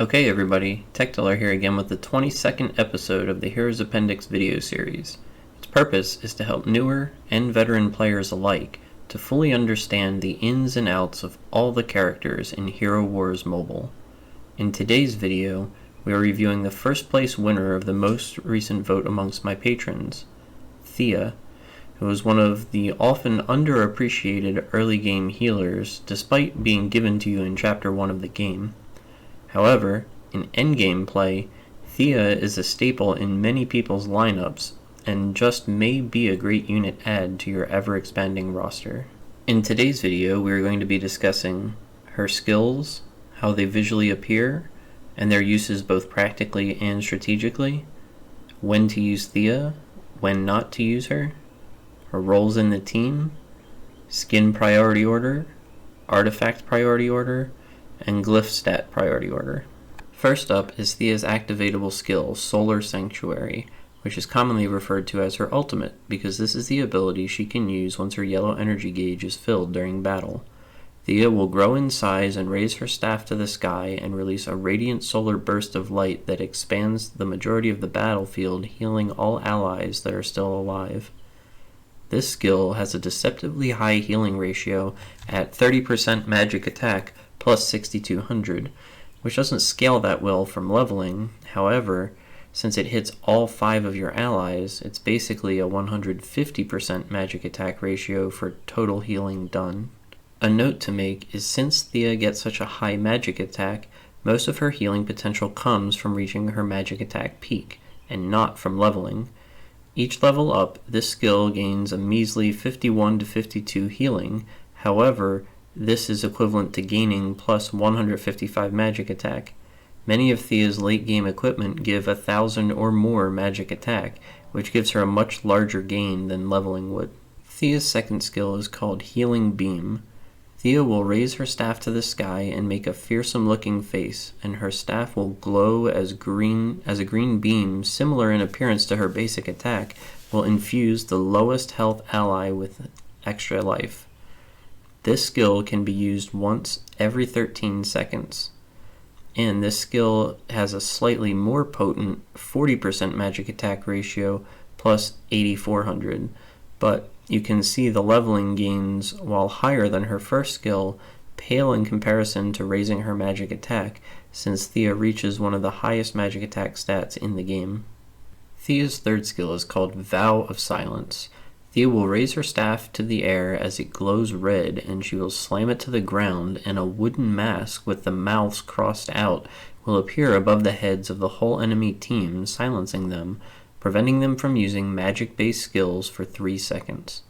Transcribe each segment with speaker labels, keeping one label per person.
Speaker 1: Okay everybody, TechDollar here again with the 22nd episode of the Heroes Appendix video series. Its purpose is to help newer and veteran players alike to fully understand the ins and outs of all the characters in Hero Wars Mobile. In today's video, we are reviewing the first place winner of the most recent vote amongst my patrons, Thea, who is one of the often underappreciated early game healers despite being given to you in Chapter 1 of the game. However, in endgame play, Thea is a staple in many people's lineups and just may be a great unit add to your ever-expanding roster. In today's video, we are going to be discussing her skills, how they visually appear, and their uses both practically and strategically, when to use Thea, when not to use her roles in the team, skin priority order, artifact priority order, and glyph stat priority order. First up is Thea's activatable skill, Solar Sanctuary, which is commonly referred to as her ultimate, because this is the ability she can use once her yellow energy gauge is filled during battle. Thea will grow in size and raise her staff to the sky and release a radiant solar burst of light that expands the majority of the battlefield, healing all allies that are still alive. This skill has a deceptively high healing ratio at 30% magic attack plus 6200, which doesn't scale that well from leveling. However, since it hits all 5 of your allies, it's basically a 150% magic attack ratio for total healing done. A note to make is since Thea gets such a high magic attack, most of her healing potential comes from reaching her magic attack peak, and not from leveling. Each level up, this skill gains a measly 51 to 52 healing. However, this is equivalent to gaining plus 155 magic attack. Many of Thea's late game equipment give 1,000 or more magic attack, which gives her a much larger gain than leveling would. Thea's second skill is called Healing Beam. Thea will raise her staff to the sky and make a fearsome looking face, and her staff will glow as a green beam similar in appearance to her basic attack will infuse the lowest health ally with extra life. This skill can be used once every 13 seconds, and this skill has a slightly more potent 40% magic attack ratio plus 8400, but you can see the leveling gains, while higher than her first skill, pale in comparison to raising her magic attack, since Thea reaches one of the highest magic attack stats in the game. Thea's third skill is called Vow of Silence. Thea will raise her staff to the air as it glows red, and she will slam it to the ground, and a wooden mask with the mouths crossed out will appear above the heads of the whole enemy team, silencing them, preventing them from using magic-based skills for 3 seconds.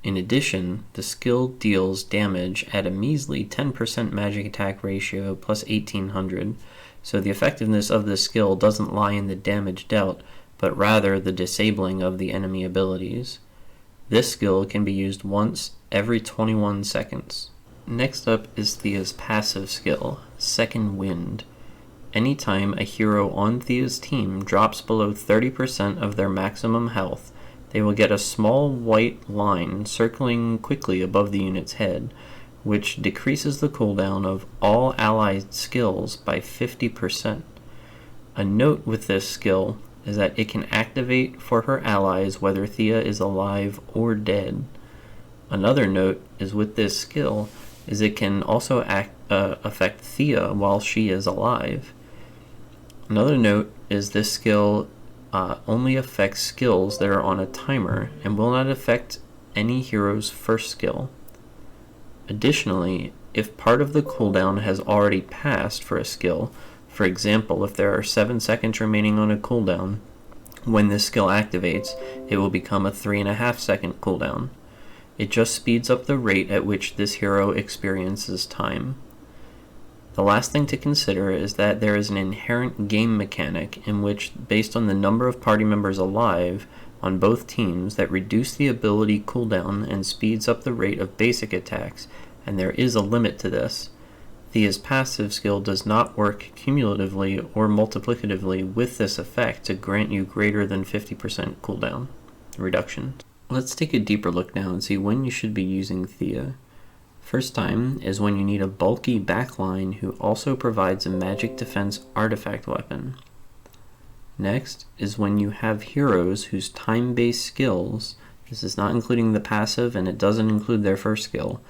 Speaker 1: In addition, the skill deals damage at a measly 10% magic attack ratio plus 1800, so the effectiveness of this skill doesn't lie in the damage dealt, but rather the disabling of the enemy abilities. This skill can be used once every 21 seconds. Next up is Thea's passive skill, Second Wind. Anytime a hero on Thea's team drops below 30% of their maximum health, they will get a small white line circling quickly above the unit's head, which decreases the cooldown of all allied skills by 50%. A note with this skill is that it can activate for her allies whether Thea is alive or dead. Another note is with this skill is it can also affect Thea while she is alive. Another note is this skill only affects skills that are on a timer and will not affect any hero's first skill. Additionally, if part of the cooldown has already passed for a skill, for example, if there are 7 seconds remaining on a cooldown, when this skill activates, it will become a 3.5 second cooldown. It just speeds up the rate at which this hero experiences time. The last thing to consider is that there is an inherent game mechanic in which, based on the number of party members alive on both teams, that reduce the ability cooldown and speeds up the rate of basic attacks, and there is a limit to this. Thea's passive skill does not work cumulatively or multiplicatively with this effect to grant you greater than 50% cooldown reduction. Let's take a deeper look now and see when you should be using Thea. First time is when you need a bulky backline who also provides a magic defense artifact weapon. Next is when you have heroes whose time-based skills, this is not including the passive and it doesn't include their first skill,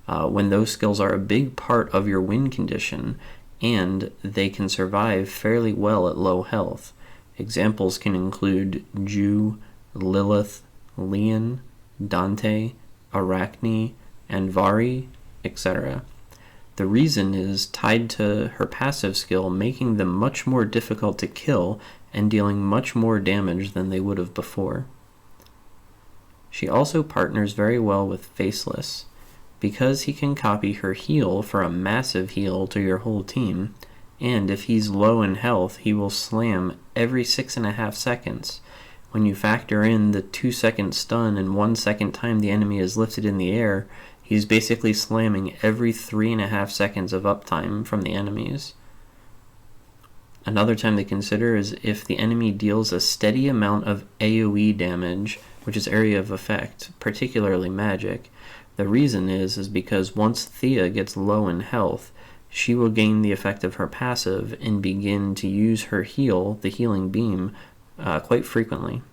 Speaker 1: when those skills are a big part of your win condition and they can survive fairly well at low health. Examples can include Ju, Lilith, Leon, Dante, Arachne, Anvari, etc. The reason is tied to her passive skill, making them much more difficult to kill and dealing much more damage than they would have before. She also partners very well with Faceless, because he can copy her heal for a massive heal to your whole team, and if he's low in health, he will slam every 6.5 seconds. When you factor in the 2-second stun and 1 second time the enemy is lifted in the air, he's basically slamming every 3.5 seconds of uptime from the enemies. Another time to consider is if the enemy deals a steady amount of AoE damage, which is area of effect, particularly magic. The reason is because once Thea gets low in health, she will gain the effect of her passive and begin to use her heal, the healing beam, quite frequently.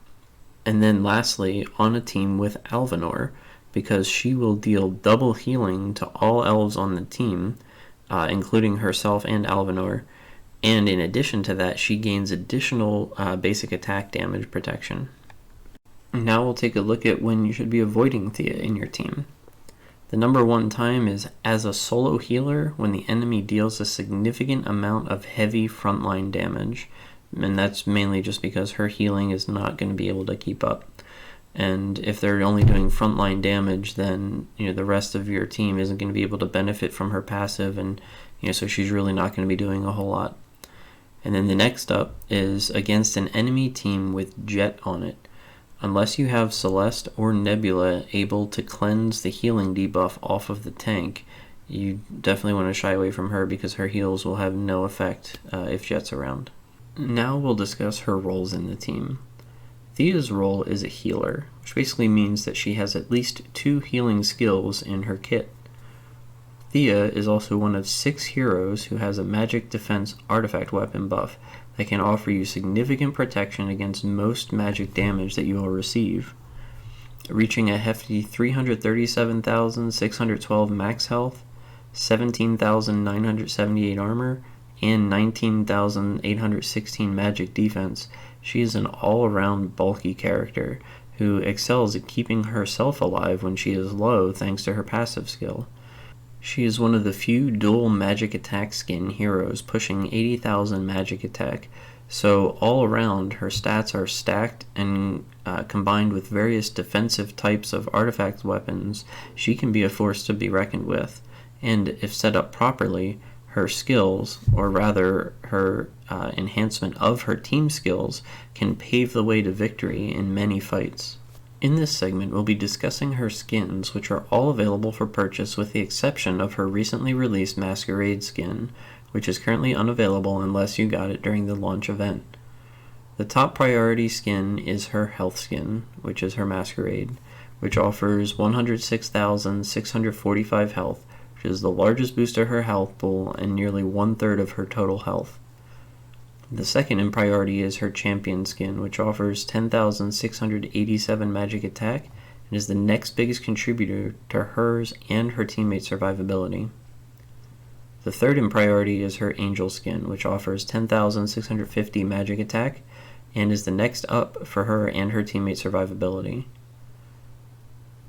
Speaker 1: And then lastly, on a team with Alvanor, because she will deal double healing to all elves on the team, including herself and Alvanor, and in addition to that, she gains additional basic attack damage protection. Now we'll take a look at when you should be avoiding Thea in your team. The number one time is as a solo healer when the enemy deals a significant amount of heavy frontline damage, and that's mainly just because her healing is not going to be able to keep up. And if they're only doing frontline damage, then the rest of your team isn't going to be able to benefit from her passive, and so she's really not going to be doing a whole lot. And then the next up is against an enemy team with Jet on it. Unless you have Celeste or Nebula able to cleanse the healing debuff off of the tank, you definitely want to shy away from her because her heals will have no effect if Jet's around. Now we'll discuss her roles in the team. Thea's role is a healer, which basically means that she has at least 2 healing skills in her kit. Thea is also one of 6 heroes who has a magic defense artifact weapon buff that can offer you significant protection against most magic damage that you will receive, reaching a hefty 337,612 max health, 17,978 armor, and 19,816 magic defense. She is an all-around bulky character who excels at keeping herself alive when she is low thanks to her passive skill. She is one of the few dual magic attack skin heroes pushing 80,000 magic attack, so all around her stats are stacked and combined with various defensive types of artifact weapons, she can be a force to be reckoned with, and if set up properly, her skills, or rather her enhancement of her team skills, can pave the way to victory in many fights. In this segment, we'll be discussing her skins, which are all available for purchase with the exception of her recently released Masquerade skin, which is currently unavailable unless you got it during the launch event. The top priority skin is her health skin, which is her Masquerade, which offers 106,645 health, which is the largest boost to her health pool and nearly 1/3 of her total health. The second in priority is her champion skin, which offers 10,687 magic attack and is the next biggest contributor to hers and her teammates' survivability. The third in priority is her angel skin, which offers 10,650 magic attack and is the next up for her and her teammates' survivability.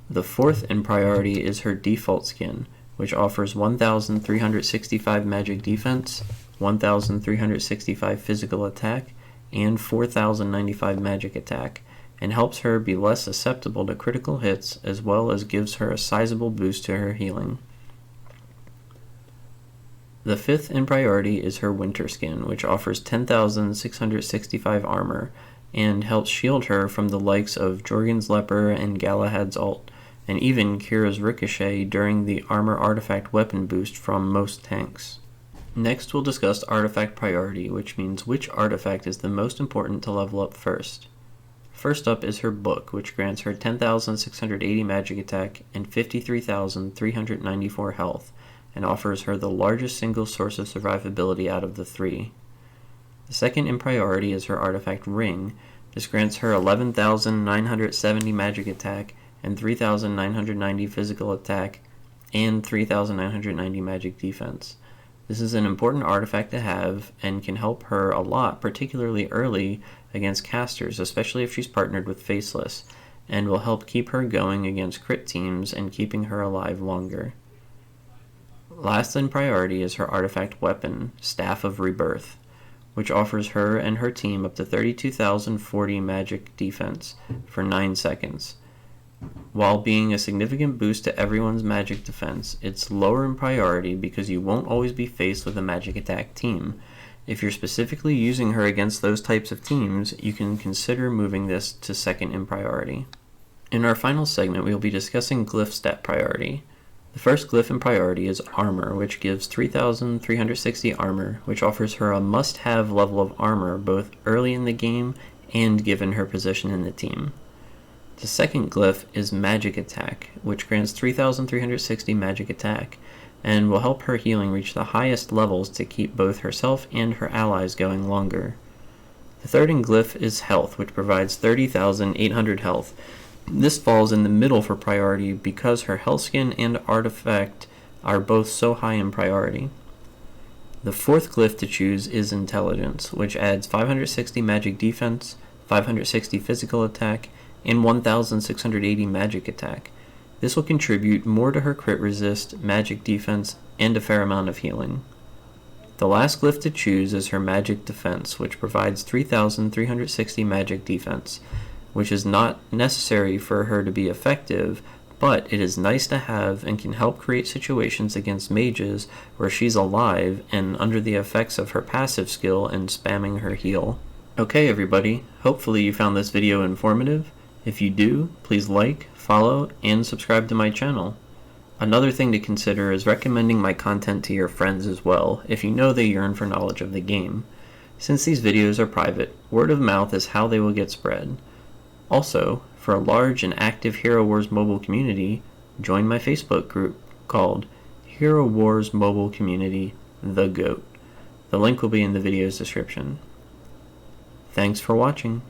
Speaker 1: The fourth in priority is her default skin, which offers 1,365 magic defense, 1,365 physical attack, and 4,095 magic attack, and helps her be less susceptible to critical hits as well as gives her a sizable boost to her healing. The fifth in priority is her winter skin, which offers 10,665 armor, and helps shield her from the likes of Jorgen's Leper and Galahad's ult, and even Kira's Ricochet during the armor artifact weapon boost from most tanks. Next we'll discuss artifact priority, which means which artifact is the most important to level up first. First up is her book, which grants her 10,680 magic attack and 53,394 health, and offers her the largest single source of survivability out of the three. The second in priority is her artifact Ring. This grants her 11,970 magic attack and 3,990 physical attack and 3,990 magic defense. This is an important artifact to have and can help her a lot, particularly early against casters, especially if she's partnered with Faceless, and will help keep her going against crit teams and keeping her alive longer. Last in priority is her artifact weapon, Staff of Rebirth, which offers her and her team up to 32,040 magic defense for 9 seconds. While being a significant boost to everyone's magic defense, it's lower in priority because you won't always be faced with a magic attack team. If you're specifically using her against those types of teams, you can consider moving this to second in priority. In our final segment, we will be discussing glyph stat priority. The first glyph in priority is Armor, which gives 3,360 armor, which offers her a must-have level of armor both early in the game and given her position in the team. The second glyph is Magic Attack, which grants 3,360 magic attack, and will help her healing reach the highest levels to keep both herself and her allies going longer. The third in glyph is Health, which provides 30,800 health. This falls in the middle for priority because her health skin and artifact are both so high in priority. The fourth glyph to choose is Intelligence, which adds 560 magic defense, 560 physical attack, and 1,680 magic attack. This will contribute more to her crit resist, magic defense, and a fair amount of healing. The last glyph to choose is her Magic Defense, which provides 3,360 magic defense, which is not necessary for her to be effective, but it is nice to have and can help create situations against mages where she's alive and under the effects of her passive skill and spamming her heal. Okay everybody, hopefully you found this video informative. If you do, please like, follow, and subscribe to my channel. Another thing to consider is recommending my content to your friends as well, if you know they yearn for knowledge of the game. Since these videos are private, word of mouth is how they will get spread. Also, for a large and active Hero Wars mobile community, join my Facebook group called Hero Wars Mobile Community The GOAT. The link will be in the video's description. Thanks for watching.